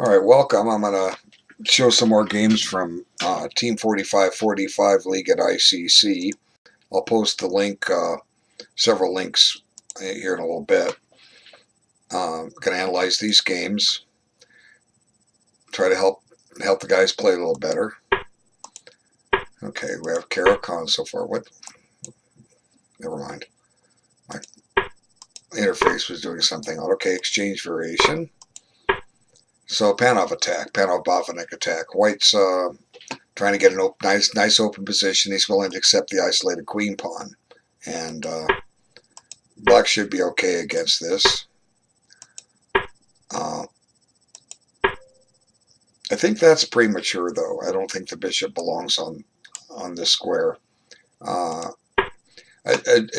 All right, welcome. I'm going to show some more games from Team 4545 League at ICC. I'll post the link, several links here in a little bit. Going to analyze these games, try to help the guys play a little better. Okay, we have Caro-Kann so far. What? Never mind. My interface was doing something. Okay, exchange variation. So Panov attack, Panov-Botvinnik attack. White's trying to get a nice open position. He's willing to accept the isolated queen pawn, and black should be okay against this. I think that's premature, though. I don't think the bishop belongs on this square.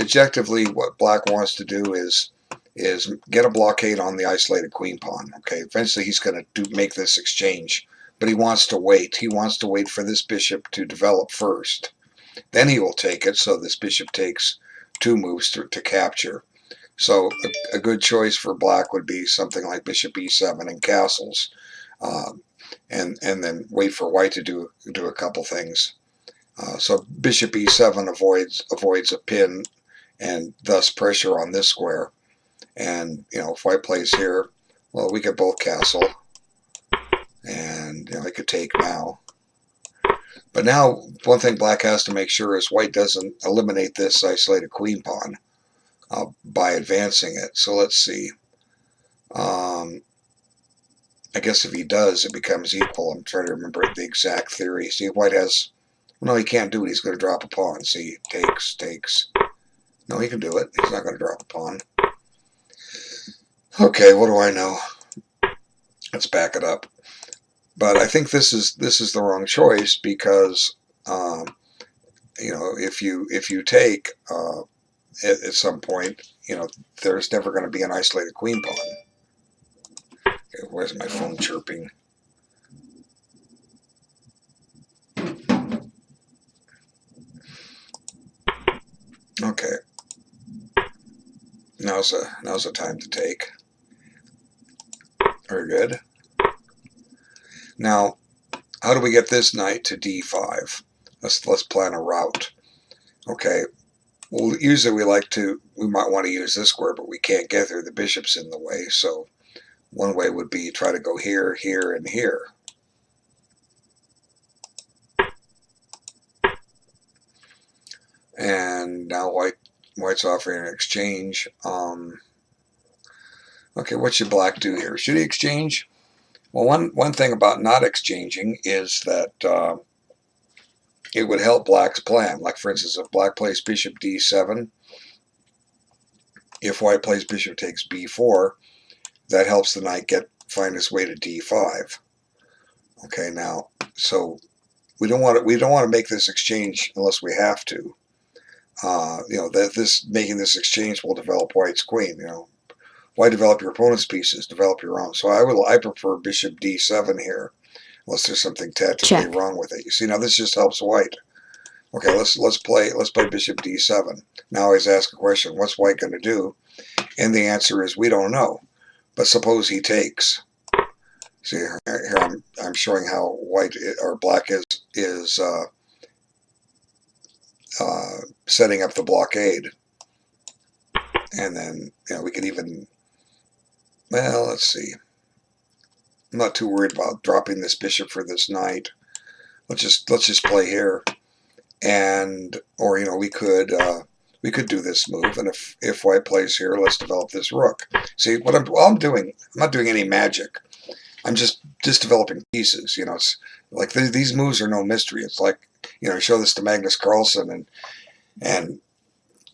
Objectively, what black wants to do is get a blockade on the isolated queen pawn. Okay, eventually he's going to make this exchange, but he wants to wait. He wants to wait for this bishop to develop first. Then he will take it, so this bishop takes two moves to capture. So a good choice for black would be something like bishop e7 and castles, and then wait for white to do a couple things. So bishop e7 avoids a pin and thus pressure on this square. And if white plays here, well, we could both castle, and I could take now. But now one thing black has to make sure is white doesn't eliminate this isolated queen pawn by advancing it. So let's see. I guess if he does, it becomes equal. I'm trying to remember the exact theory. See, white has... No, he can't do it. He's going to drop a pawn. See, takes. No, he can do it. He's not going to drop a pawn. Okay, what do I know? Let's back it up. But I think this is the wrong choice because if you take at some point, there's never going to be an isolated queen pawn. Okay, where's my phone chirping? Okay. Now's the time to take. Very good. Now, how do we get this knight to d5? Let's plan a route. Okay. Well, usually we might want to use this square, but we can't get there. The bishop's in the way. So one way would be try to go here, here, and here. And now white's offering an exchange. Okay, what should black do here? Should he exchange? Well, one thing about not exchanging is that it would help black's plan. Like, for instance, if black plays bishop d7, if white plays bishop takes b4, that helps the knight find its way to d5. Okay, now, so we don't want to make this exchange unless we have to. Making this exchange will develop white's queen. Why develop your opponent's pieces? Develop your own. So I prefer bishop d7 here, unless there's something tactically wrong with it. You see, now this just helps white. Okay, let's play bishop d7. Now I always ask a question: what's white going to do? And the answer is we don't know. But suppose he takes. See here I'm showing how white or black is setting up the blockade, and then we could even. Well, let's see. I'm not too worried about dropping this bishop for this knight. Let's just play here, or we could do this move, and if white plays here, let's develop this rook. See what I'm doing? I'm not doing any magic. I'm just developing pieces. It's like these moves are no mystery. It's like show this to Magnus Carlsen, and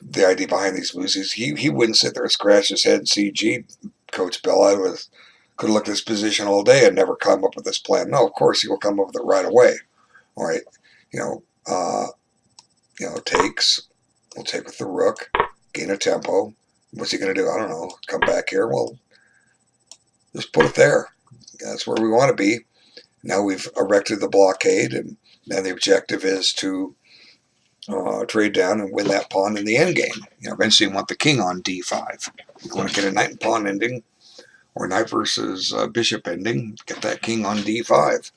the idea behind these moves is he wouldn't sit there and scratch his head and see, gee, Coach Bell, I could have looked at this position all day and never come up with this plan. No, of course he will come up with it right away. All right, takes. We'll take with the rook, gain a tempo. What's he going to do? I don't know. Come back here. Well, just put it there. That's where we want to be. Now we've erected the blockade, and then the objective is to trade down and win that pawn in the endgame. Eventually you want the king on d5. You want to get a knight and pawn ending. or knight versus bishop ending, get that king on d5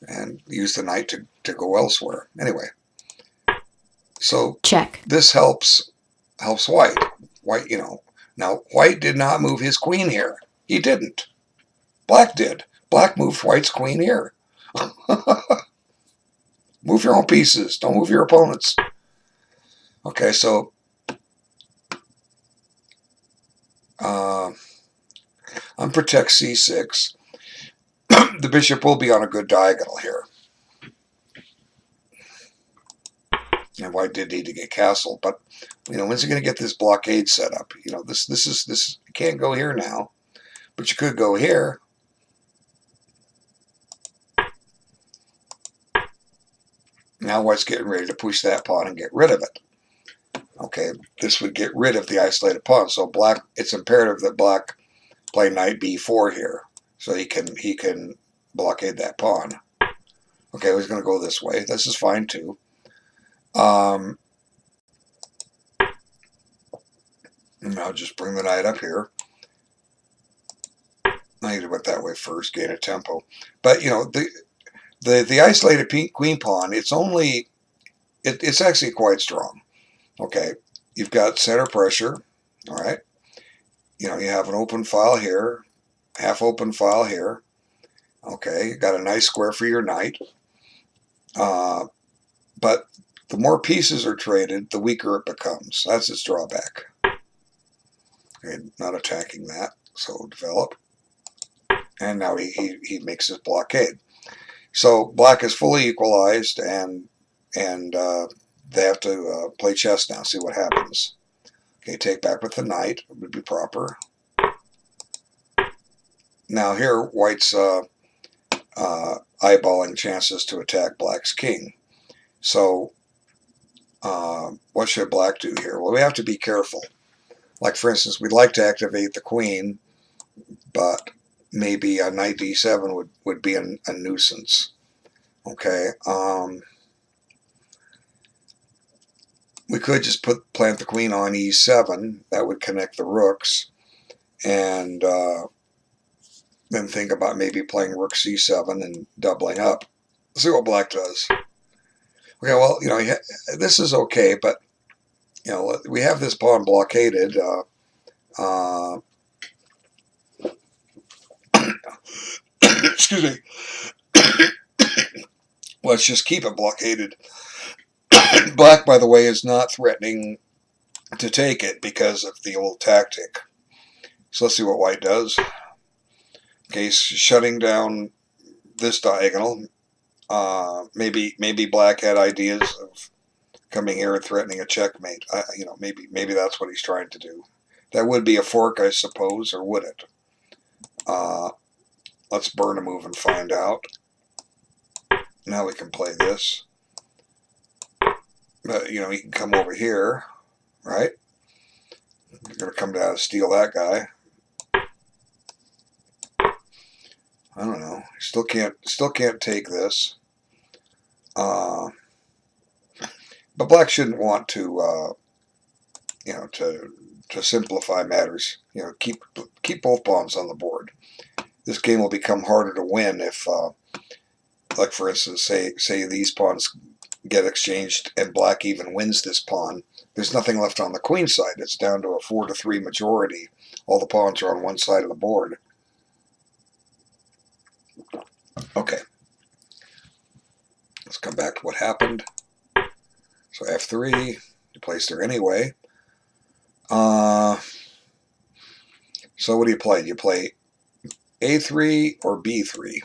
and use the knight to go elsewhere. Anyway, so check. This helps white. White, now white did not move his queen here. He didn't. Black did. Black moved white's queen here. Move your own pieces. Don't move your opponents. Okay, so on protect c6, the bishop will be on a good diagonal here. And white did need to get castled, but when's he going to get this blockade set up? This you can't go here now, but you could go here. Now white's getting ready to push that pawn and get rid of it. Okay, this would get rid of the isolated pawn. So black, it's imperative that black play knight b4 here, so he can blockade that pawn. Okay, he's going to go this way. This is fine too. And I'll just bring the knight up here. I need to went that way first, gain a tempo. But the isolated queen pawn, it's actually quite strong. Okay, you've got center pressure. All right, you have an open file here, half open file here. Okay, you got a nice square for your knight. But the more pieces are traded, the weaker it becomes. That's its drawback. Okay, not attacking that, so develop. And now he makes his blockade. So black is fully equalized, and they have to play chess now, see what happens. Okay, take back with the knight would be proper. Now here, white's eyeballing chances to attack black's king. So what should black do here? Well, we have to be careful. Like, for instance, we'd like to activate the queen, but maybe a knight d7 would be a nuisance. Okay, we could just plant the queen on e7. That would connect the rooks, and then think about maybe playing rook c7 and doubling up. See what black does. Okay, well, this is okay, but we have this pawn blockaded. Excuse me. Let's just keep it blockaded. Black, by the way, is not threatening to take it because of the old tactic. So let's see what white does. Okay, shutting down this diagonal. Maybe black had ideas of coming here and threatening a checkmate. Maybe that's what he's trying to do. That would be a fork, I suppose, or would it? Let's burn a move and find out. Now we can play this. But, he can come over here, right? You're going to come down and steal that guy. I don't know. Still can't take this. But black shouldn't want to, to simplify matters. Keep both pawns on the board. This game will become harder to win if, like for instance, say these pawns get exchanged and black even wins this pawn. There's nothing left on the queen side. It's down to a 4-3 majority. All the pawns are on one side of the board. Okay. Let's come back to what happened. So f3, you placed there anyway. So what do you play? Do you play a3 or b3?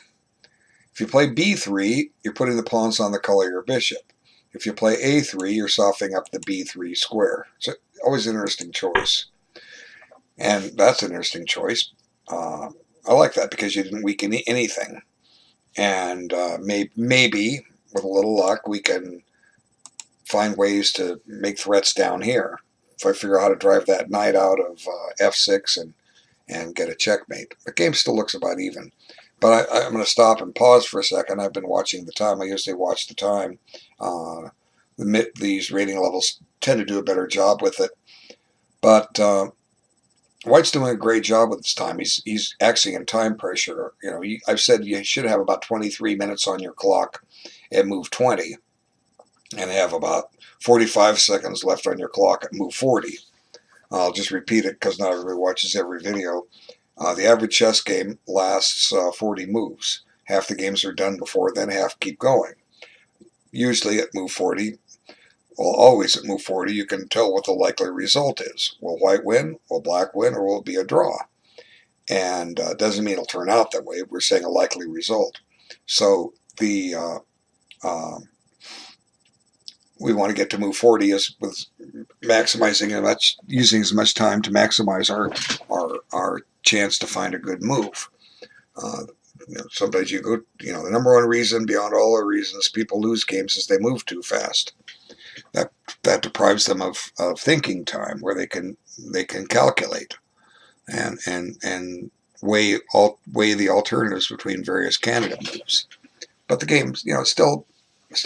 If you play b3, you're putting the pawns on the color of your bishop. If you play a3, you're softening up the b3 square. So always an interesting choice. And that's an interesting choice. I like that because you didn't weaken anything. And maybe, with a little luck, we can find ways to make threats down here. If I figure out how to drive that knight out of f6 and get a checkmate. The game still looks about even. But I'm going to stop and pause for a second. I've been watching the time. I usually watch the time. These rating levels tend to do a better job with it. But White's doing a great job with his time. He's actually in time pressure. You know, I've said you should have about 23 minutes on your clock at move 20, and have about 45 seconds left on your clock at move 40. I'll just repeat it because not everybody watches every video. The average chess game lasts 40 moves. Half the games are done before then, half keep going. Usually at move 40, well, always at move 40, you can tell what the likely result is. Will white win? Will black win? Or will it be a draw? And doesn't mean it'll turn out that way. We're saying a likely result. So the we want to get to move 40 is with maximizing using as much time to maximize our chance to find a good move. Sometimes you go, the number one reason beyond all other reasons people lose games is they move too fast. That deprives them of thinking time, where they can calculate and weigh the alternatives between various candidate moves. But the game's still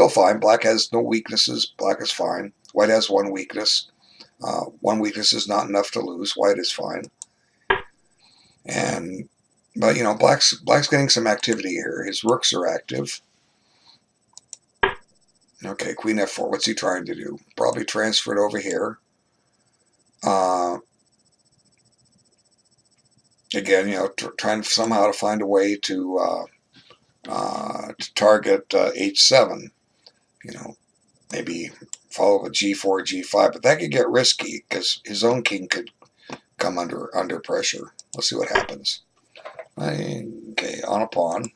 fine. Black has no weaknesses. Black is fine. White has one weakness. One weakness is not enough to lose. White is fine. But black's getting some activity here. His rooks are active. Okay, queen f4. What's he trying to do? Probably transfer it over here. Again, trying somehow to find a way to target h7. Maybe follow with g4, g5, but that could get risky because his own king could come under pressure. Let's see what happens. Okay, on a pawn.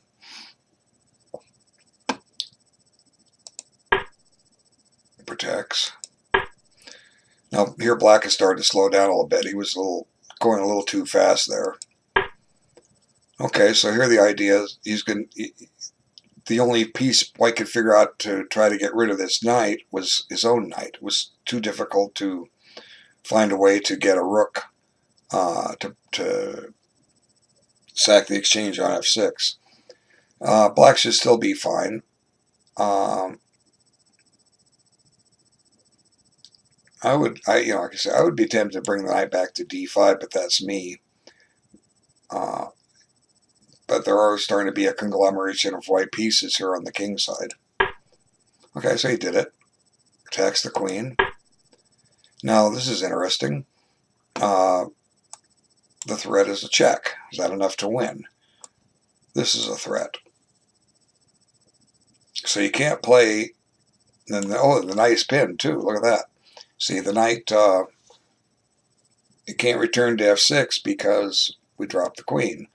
Protects. Now here black is starting to slow down a little bit. He was going a little too fast there. Okay, so here the idea is the only piece white could figure out to try to get rid of this knight was his own knight. It was too difficult to find a way to get a rook to sack the exchange on f6. Black should still be fine. Like I said, I would be tempted to bring the knight back to d5, but that's me. But there are starting to be a conglomeration of white pieces here on the king side. Okay, so he did it. Attacks the queen. Now, this is interesting. The threat is a check. Is that enough to win? This is a threat. So you can't play... the knight's pinned, too. Look at that. See, the knight... it can't return to f6 because we dropped the queen.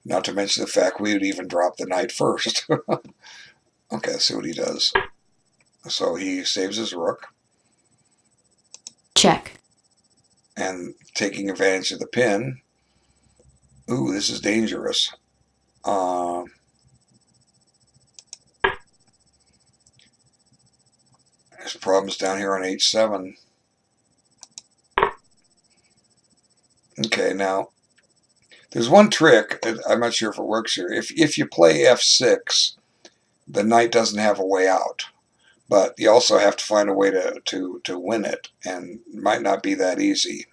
Not to mention the fact we would even drop the knight first. Okay, let's see what he does. So he saves his rook. Check. And taking advantage of the pin. Ooh, this is dangerous. There's problems down here on h7. Okay, now... there's one trick, I'm not sure if it works here. If you play f6, the knight doesn't have a way out. But you also have to find a way to win it, and it might not be that easy.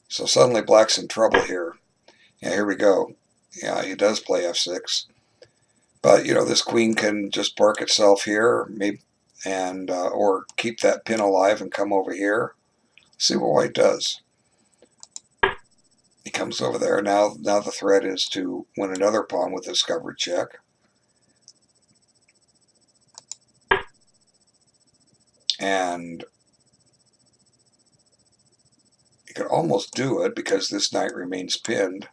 So suddenly black's in trouble here. Yeah, here we go. Yeah, he does play f6. But, this queen can just park itself here, maybe, and or keep that pin alive and come over here. See what white does. He comes over there. Now the threat is to win another pawn with a discovered check. And you could almost do it because this knight remains pinned.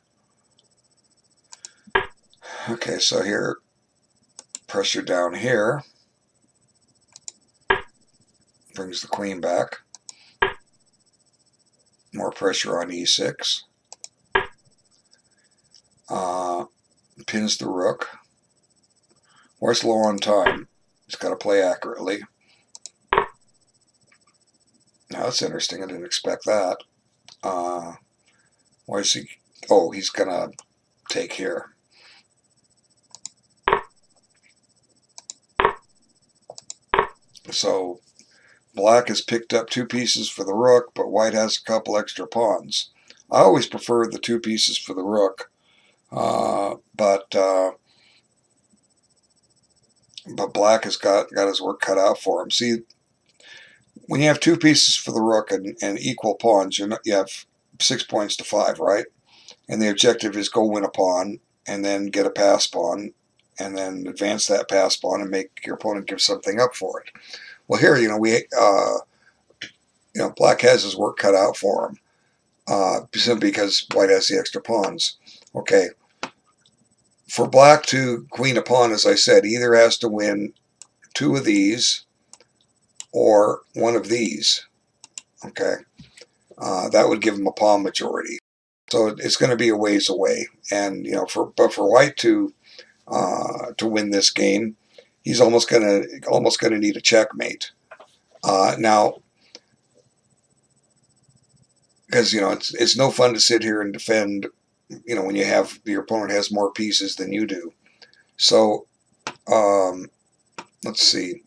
Okay, so here, pressure down here. Brings the queen back. More pressure on e6. Pins the rook. White's low on time. He's got to play accurately. Now that's interesting. I didn't expect that. Why is he... oh, he's going to take here. So black has picked up 2 pieces for the rook, but white has a couple extra pawns. I always prefer the 2 pieces for the rook, but black has got his work cut out for him. See, when you have 2 pieces for the rook and equal pawns, you have 6 points to 5, right? And the objective is go win a pawn and then get a pass pawn and then advance that pass pawn and make your opponent give something up for it. Well, here, black has his work cut out for him, simply because white has the extra pawns. Okay, for black to queen a pawn, as I said, either has to win 2 of these or 1 of these. Okay, that would give him a pawn majority. So it's going to be a ways away, and for white to win this game, he's almost gonna need a checkmate. Now, because it's no fun to sit here and defend, when your opponent has more pieces than you do. So let's see,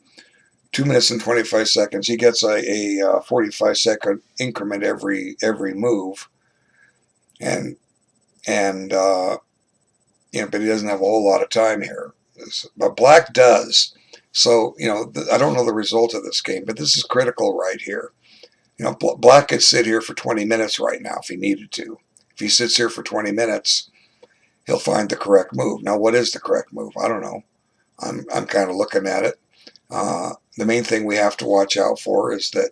2 minutes and 25 seconds. He gets a 45-second increment every move, and but he doesn't have a whole lot of time here. But black does. So I don't know the result of this game, but this is critical right here. Black could sit here for 20 minutes right now if he needed to. If he sits here for 20 minutes, he'll find the correct move. Now, what is the correct move? I don't know. I'm kind of looking at it. The main thing we have to watch out for is that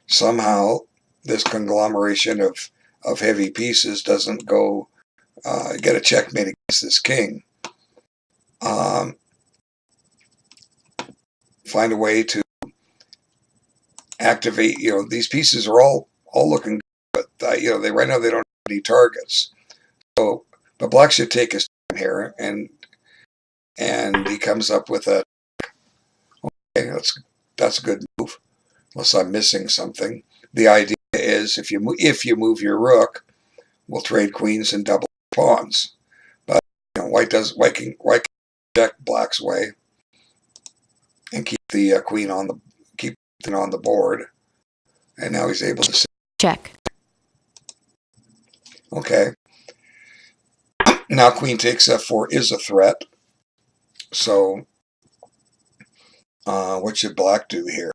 somehow this conglomeration of heavy pieces doesn't go get a checkmate against this king. Find a way to activate. These pieces are all looking good, but they right now they don't have any targets. So, but black should take his time here, and he comes up with a. Okay, that's a good move, unless I'm missing something. The idea is if you move your rook, we'll trade queens and double pawns. But white can check black's way and keep the queen on the board, and now he's able to check. Okay. Now queen takes f4 is a threat. So what should black do here?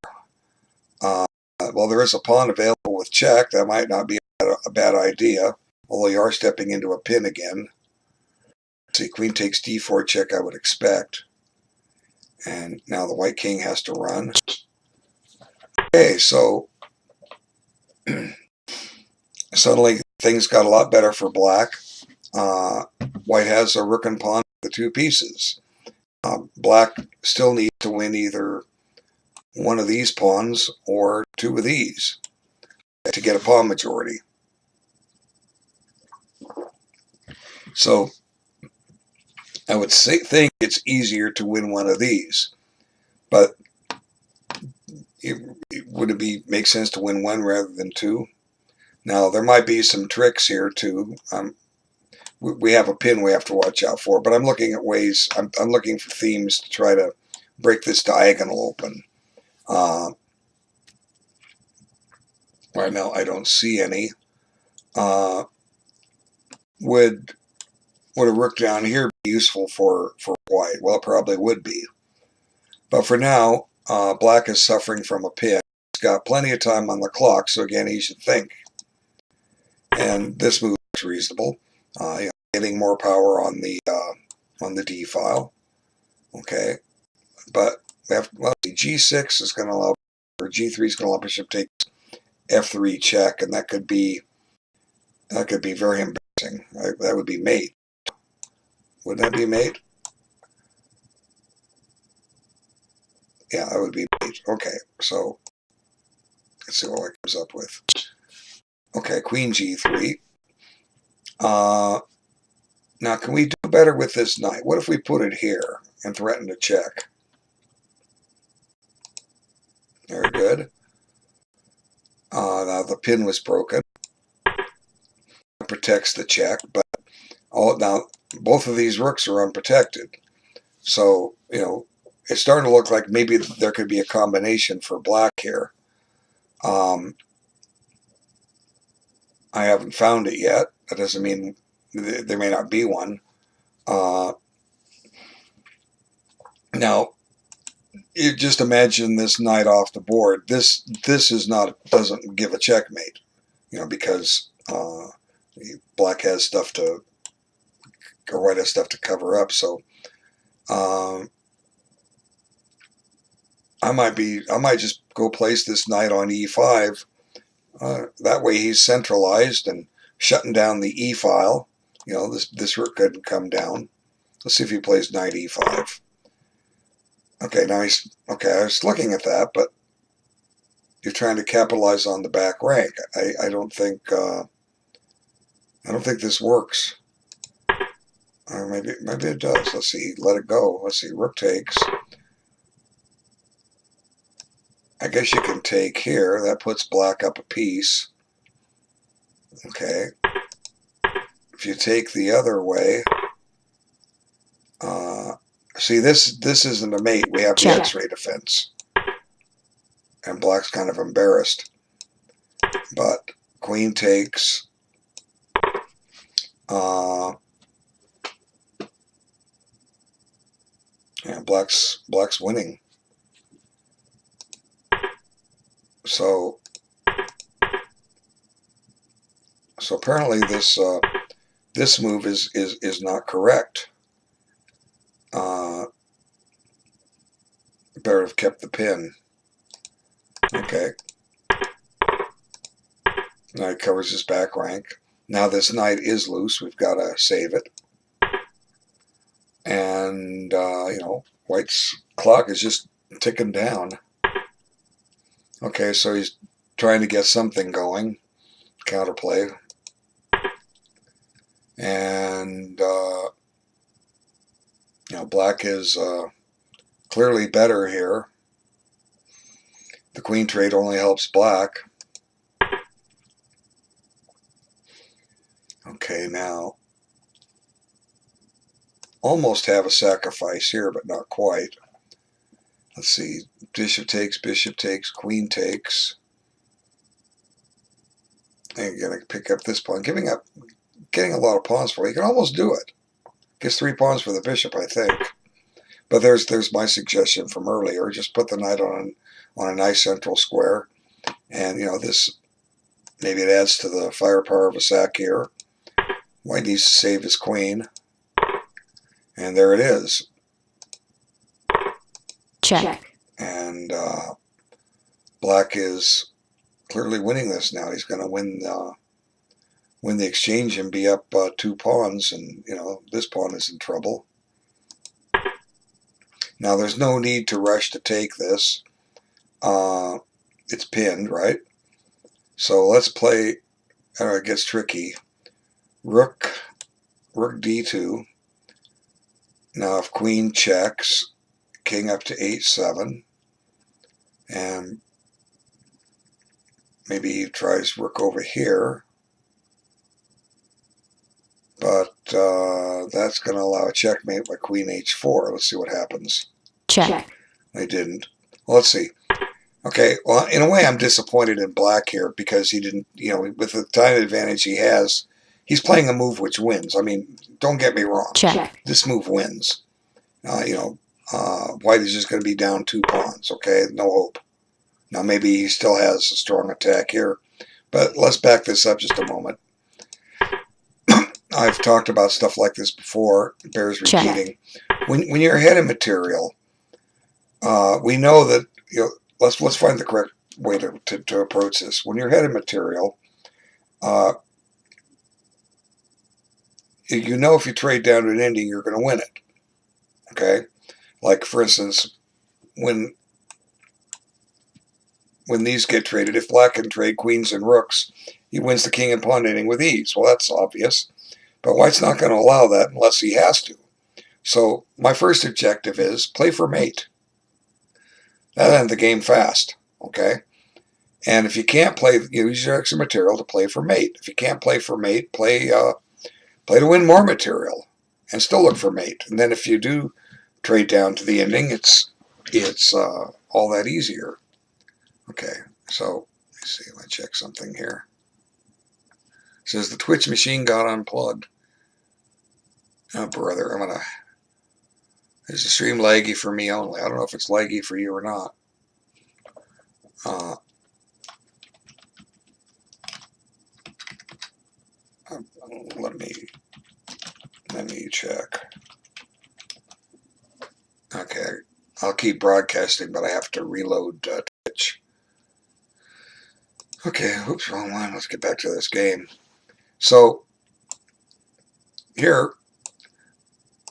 Well, there is a pawn available with check. That might not be a bad idea, although you are stepping into a pin again. See, queen takes d4 check, I would expect. And now the white king has to run. Okay, so suddenly things got a lot better for black. White has a rook and pawn with the 2 pieces. Black still needs to win either 1 of these pawns or 2 of these to get a pawn majority. So I would think it's easier to win 1 of these, but would it make sense to win 1 rather than 2? Now there might be some tricks here too. We have a pin we have to watch out for, but I'm looking at ways. I'm looking for themes to try to break this diagonal open. Right now I don't see any. Would a rook down here be useful for white? Well, it probably would be. But for now, black is suffering from a pin. He's got plenty of time on the clock, so again, he should think. And this move is reasonable. Getting more power on the D file. Okay, but G6 is going to allow, or G3 is going to allow bishop takes F3 check, and that could be very embarrassing. That would be mate. Wouldn't that be mate? Yeah, that would be mate. Okay, so let's see what it comes up with. Okay, queen G3. Now, can we do better with this knight? What if we put it here and threaten to check? Very good. Now the pin was broken. It protects the check, but now both of these rooks are unprotected. So, it's starting to look like maybe there could be a combination for black here. I haven't found it yet. That doesn't mean there may not be one. Now, you just imagine this knight off the board. This is not, doesn't give a checkmate, because black has stuff to, or white has stuff to cover up. So I might just go place this knight on e5. That way he's centralized and shutting down the e file. This rook couldn't come down. Let's see if he plays knight e5. Okay, now he's okay. I was looking at that, but you're trying to capitalize on the back rank. I don't think this works. Or maybe it does. Let's see. Let it go. Let's see. Rook takes. I guess you can take here. That puts black up a piece. Okay. If you take the other way, see, this isn't a mate. We have the X-ray defense, and black's kind of embarrassed. But queen takes. Yeah, black's winning. So apparently this move is not correct. Better have kept the pin. Okay. Now he covers his back rank. Now this knight is loose. We've got to save it. And white's clock is just ticking down. Okay, so he's trying to get something going. Counterplay. And black is clearly better here. The queen trade only helps black. Okay, now almost have a sacrifice here, but not quite. Let's see. Bishop takes, queen takes. And you're going to pick up this pawn. Getting a lot of pawns for it. You can almost do it. Gets 3 pawns for the bishop, I think. But there's my suggestion from earlier. Just put the knight on a nice central square. And, this, maybe it adds to the firepower of a sack here. White needs to save his queen. And there it is. Check. And black is clearly winning this now. He's going to win the exchange and be up 2 pawns, and this pawn is in trouble. Now there's no need to rush to take this. It's pinned, right? So let's play. It gets tricky. Rook d2. Now if queen checks, king up to h7, and maybe he tries rook over here, but that's going to allow a checkmate by queen h4. Let's see what happens. Check. I didn't. Well, let's see. Okay, well, in a way I'm disappointed in black here because he didn't, with the time advantage he has, he's playing a move which wins. I mean, don't get me wrong. Check. This move wins. White is just going to be down 2 pawns, okay? No hope. Now, maybe he still has a strong attack here, but let's back this up just a moment. I've talked about stuff like this before. It bears repeating. When you're ahead of material, we know that, let's find the correct way to approach this. When you're ahead of material, if you trade down to an ending, you're going to win it. Okay? Like, for instance, when these get traded, if black can trade queens and rooks, he wins the king and pawn ending with ease. Well, that's obvious. But white's not going to allow that unless he has to. So my first objective is play for mate. That'll end the game fast. Okay? And if you can't play, use your extra material to play for mate. If you can't play for mate, play to win more material and still look for mate. And then if you do trade down to the ending, it's all that easier. Okay, so let me see. Let me check something here. Says the Twitch machine got unplugged. Oh, brother, is the stream laggy for me only? I don't know if it's laggy for you or not. Let me check. Okay, I'll keep broadcasting, but I have to reload Twitch. Okay, oops, wrong one. Let's get back to this game. So here,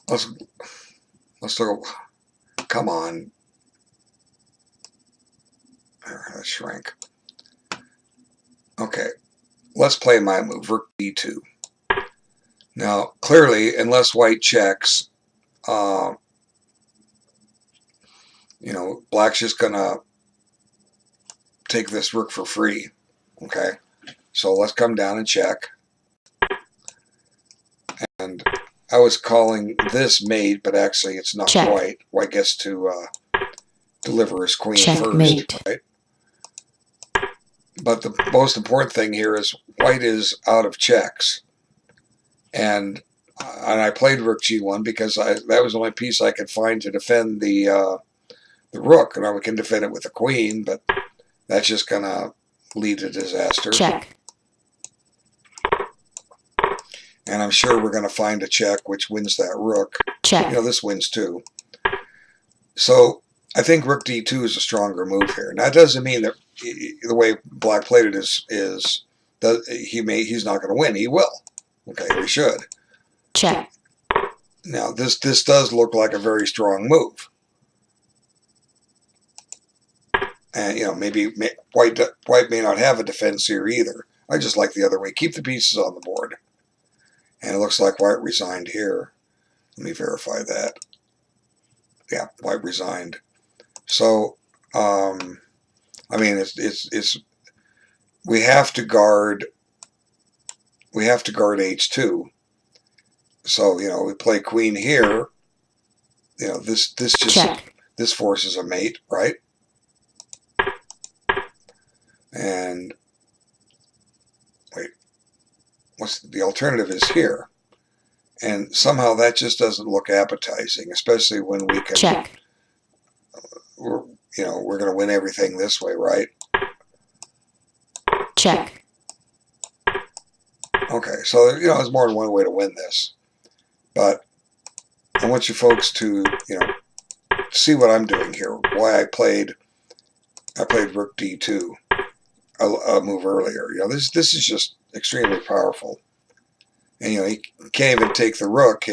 let's look. Come on, let's shrink. Okay, let's play my move, Rook D2. Now, clearly, unless white checks, you know, black's just gonna take this rook for free. Okay, so let's come down and check. And I was calling this mate, but actually it's not check. white. White gets to deliver his queen Checkmate. first, right? But the most important thing here is white is out of checks. And I played rook g1 because that was the only piece I could find to defend the rook. And I can defend it with the queen, but that's just going to lead to disaster. Check. And I'm sure we're going to find a check which wins that rook. Check. You know, this wins too. So I think rook d2 is a stronger move here. Now, that doesn't mean that the way black played it is he's not going to win. He will. Okay, he should. Check. Now, this does look like a very strong move. And, you know, maybe white may not have a defense here either. I just like the other way. Keep the pieces on the board. And it looks like white resigned here. Let me verify that. Yeah, white resigned. So, I mean, it's we have to guard h2. So, you know, we play queen here. You know, this just check. This forces a mate, right? And wait, what's the alternative is here. And somehow that just doesn't look appetizing, especially when we can check. We're going to win everything this way, right? Check. Okay, so, you know, there's more than one way to win this. But I want you folks to, you know, see what I'm doing here. Why I played rook d2, a move earlier. You know, this is just extremely powerful. And, you know, he can't even take the rook.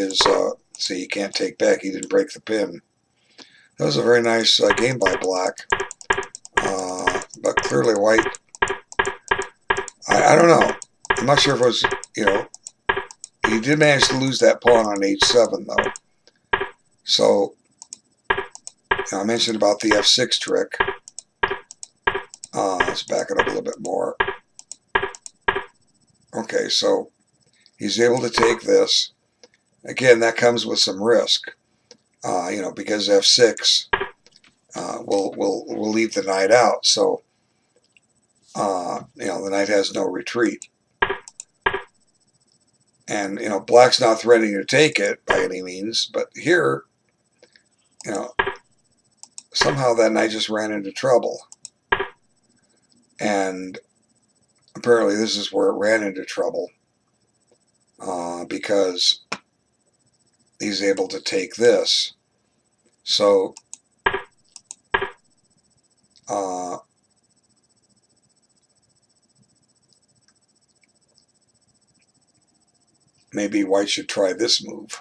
See, he can't take back. He didn't break the pin. That was a very nice game by black. But clearly white, I don't know. I'm not sure if it was, you know, he did manage to lose that pawn on h7, though. So, you know, I mentioned about the f6 trick. Let's back it up a little bit more. Okay, so he's able to take this. Again, that comes with some risk. You know, because f6 will leave the knight out. So, you know, the knight has no retreat. And, you know, black's not threatening to take it by any means. But here, you know, somehow that knight just ran into trouble. And apparently this is where it ran into trouble. Because he's able to take this. So, maybe white should try this move.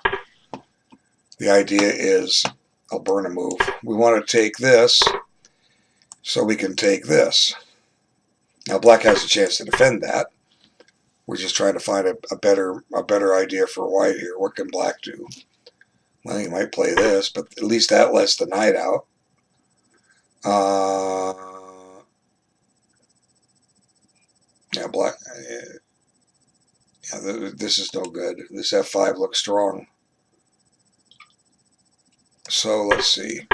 The idea is, I'll burn a move. We want to take this, so we can take this. Now black has a chance to defend that. We're just trying to find a better idea for white here. What can black do? Well, he might play this, but at least that lets the knight out. Yeah, black. Yeah, this is no good. This f5 looks strong. So let's see.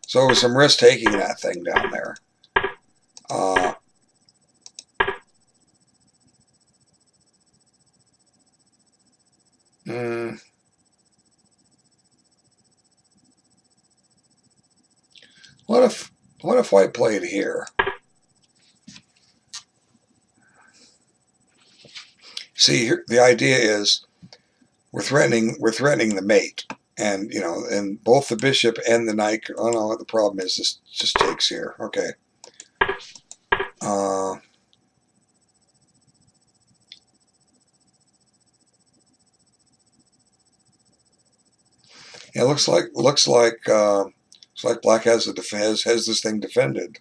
So it was some risk taking that thing down there. What if white played here? See, here, the idea is we're threatening the mate, and and both the bishop and the knight. Oh no, the problem is this just takes here. Okay. Yeah, looks like black has this thing defended.